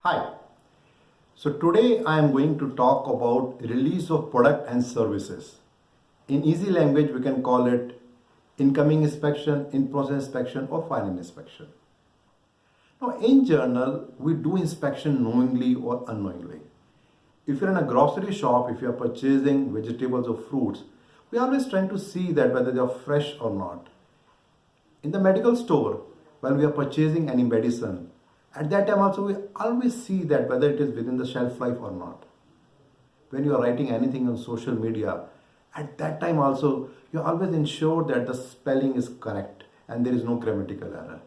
Hi. So today I am going to talk about release of product and services. In easy language we can call it incoming inspection, in-process inspection or final inspection. Now in general we do inspection knowingly or unknowingly. If you're in a grocery shop, if you are purchasing vegetables or fruits, we are always trying to see that whether they are fresh or not. In the medical store, when we are purchasing any medicine, at that time also we always see that whether it is within the shelf life or not. When you are writing anything on social media, at that time also you always ensure that the spelling is correct and there is no grammatical error.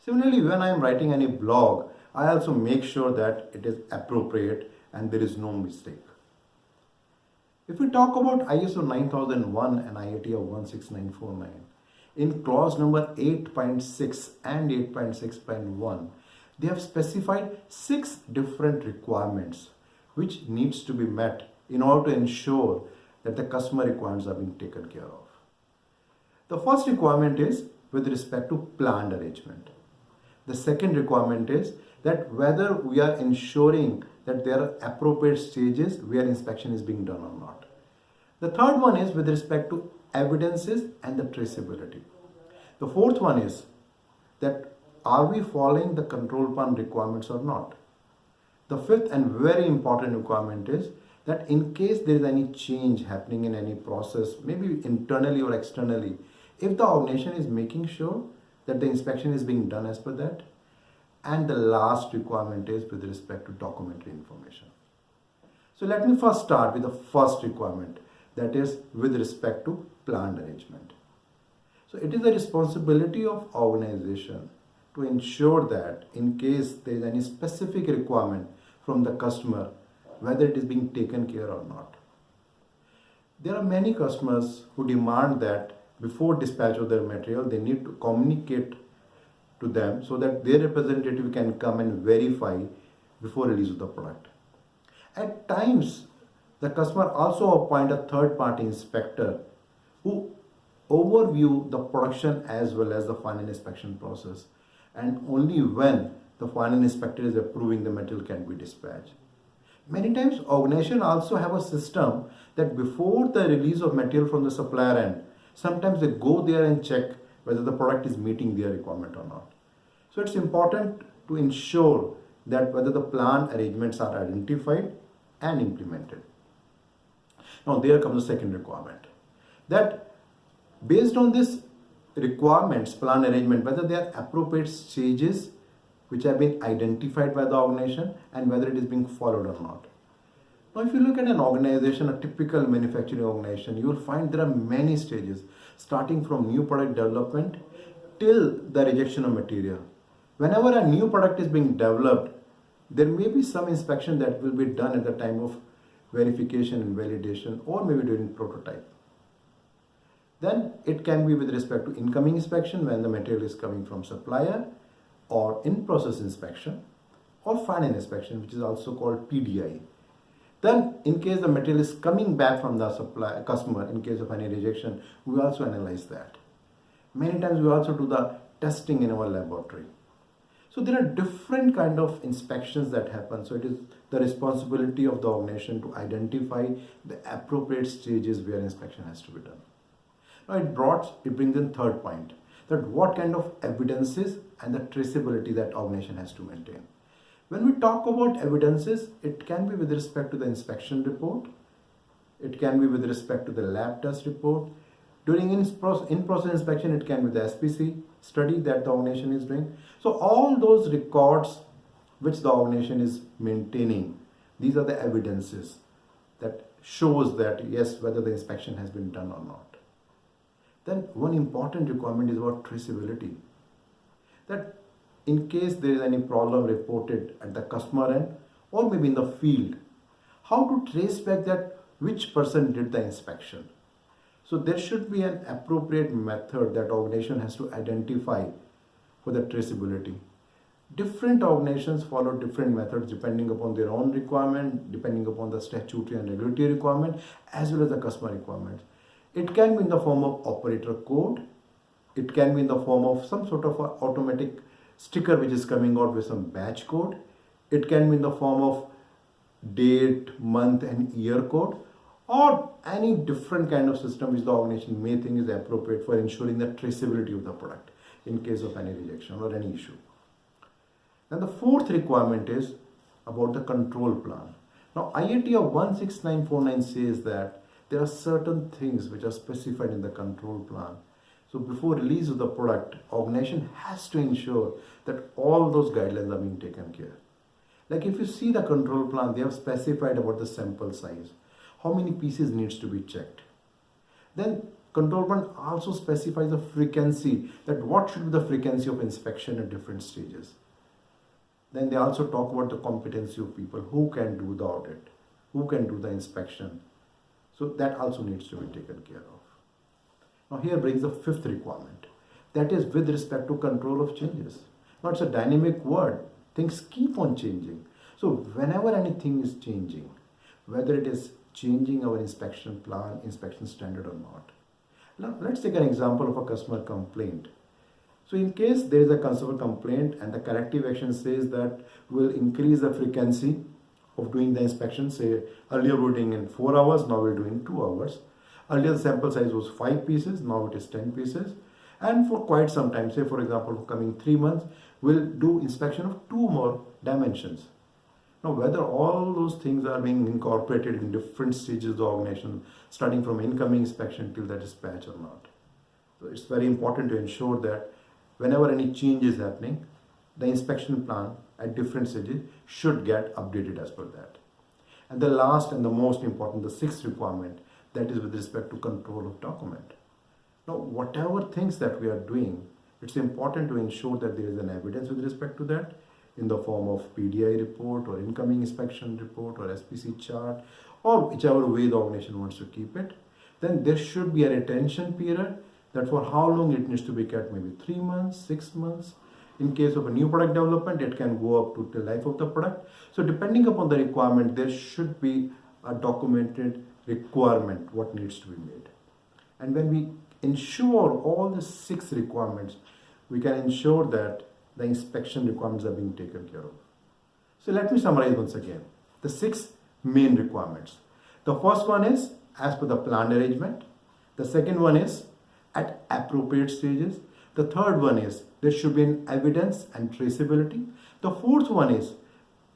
Similarly, when I am writing any blog, I also make sure that it is appropriate and there is no mistake. If we talk about ISO 9001 and IATF 16949, in clause number 8.6 and 8.6.1, they have specified 6 different requirements which needs to be met in order to ensure that the customer requirements are being taken care of. The first requirement is with respect to planned arrangement. The second requirement is that whether we are ensuring that there are appropriate stages where inspection is being done or not. The third one is with respect to evidences and the traceability. The fourth one is that are we following the control plan requirements or not? The fifth and very important requirement is that in case there is any change happening in any process, maybe internally or externally, if the organization is making sure that the inspection is being done as per that. And the last requirement is with respect to documentary information. So let me first start with the first requirement, that is with respect to planned arrangement. So it is the responsibility of organization to ensure that in case there is any specific requirement from the customer, whether it is being taken care or not. There are many customers who demand that before dispatch of their material, they need to communicate to them so that their representative can come and verify before release of the product. At times, the customer also appoint a third-party inspector who overview the production as well as the final inspection process, and only when the final inspector is approving the material can be dispatched. Many times organizations also have a system that before the release of material from the supplier end, sometimes they go there and check whether the product is meeting their requirement or not. So it's important to ensure that whether the plan arrangements are identified and implemented. Now there comes the second requirement, that based on this requirements, plan arrangement, whether they are appropriate stages which have been identified by the organization and whether it is being followed or not. Now if you look at an organization, a typical manufacturing organization, you will find there are many stages starting from new product development till the rejection of material. Whenever a new product is being developed, there may be some inspection that will be done at the time of verification and validation or maybe during prototype. Then it can be with respect to incoming inspection when the material is coming from supplier, or in-process inspection, or final inspection, which is also called PDI. Then in case the material is coming back from the customer, in case of any rejection, we also analyze that. Many times we also do the testing in our laboratory. So there are different kind of inspections that happen. So it is the responsibility of the organization to identify the appropriate stages where inspection has to be done. Now it brings in third point, that what kind of evidences and the traceability that organization has to maintain. When we talk about evidences, it can be with respect to the inspection report, it can be with respect to the lab test report. During in-process inspection, it can be the SPC study that the organization is doing. So all those records which the organization is maintaining, these are the evidences that shows that yes, whether the inspection has been done or not. Then one important requirement is about traceability. That in case there is any problem reported at the customer end or maybe in the field, how to trace back that which person did the inspection. So there should be an appropriate method that organization has to identify for the traceability. Different organizations follow different methods depending upon their own requirement, depending upon the statutory and regulatory requirement, as well as the customer requirements. It can be in the form of operator code. It can be in the form of some sort of a automatic sticker which is coming out with some batch code. It can be in the form of date, month and year code, or any different kind of system which the organization may think is appropriate for ensuring the traceability of the product in case of any rejection or any issue. Then the fourth requirement is about the control plan. Now IATF 16949 says that there are certain things which are specified in the control plan. So before release of the product, organization has to ensure that all those guidelines are being taken care. Like if you see the control plan, they have specified about the sample size, how many pieces needs to be checked. Then control plan also specifies the frequency, that what should be the frequency of inspection at different stages. Then they also talk about the competency of people who can do the audit, who can do the inspection. So that also needs to be taken care of. Now here brings the fifth requirement. That is with respect to control of changes. Now it's a dynamic word. Things keep on changing. So whenever anything is changing, whether it is changing our inspection plan, inspection standard or not. Now let's take an example of a customer complaint. So in case there is a customer complaint and the corrective action says that we'll increase the frequency of doing the inspection, say earlier we were doing in 4 hours, now we're doing 2 hours. Earlier the sample size was 5 pieces, now it is 10 pieces. And for quite some time, say for example, for coming 3 months, we'll do inspection of 2 more dimensions. Now whether all those things are being incorporated in different stages of the organization, starting from incoming inspection till the dispatch or not. So it's very important to ensure that whenever any change is happening, the inspection plan at different stages should get updated as per that. And the last and the most important, the sixth requirement, that is with respect to control of document. Now, whatever things that we are doing, it's important to ensure that there is an evidence with respect to that in the form of PDI report or incoming inspection report or SPC chart or whichever way the organization wants to keep it. Then there should be a retention period that for how long it needs to be kept, maybe 3 months, 6 months. In case of a new product development, it can go up to the life of the product. So depending upon the requirement, there should be a documented requirement what needs to be made. And when we ensure all the 6 requirements, we can ensure that the inspection requirements are being taken care of. So let me summarize once again the 6 main requirements. The first one is as per the planned arrangement. The second one is at appropriate stages. The third one is there should be an evidence and traceability. The fourth one is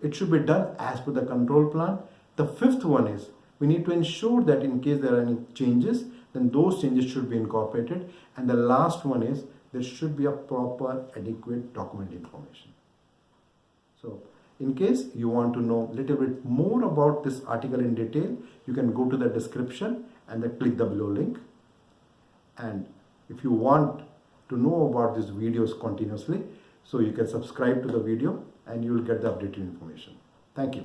it should be done as per the control plan. The fifth one is we need to ensure that in case there are any changes, then those changes should be incorporated. And the last one is there should be a proper adequate document information. So in case you want to know a little bit more about this article in detail, you can go to the description and then click the below link. And if you want to know about these videos continuously, so you can subscribe to the video and you will get the updated information. Thank you.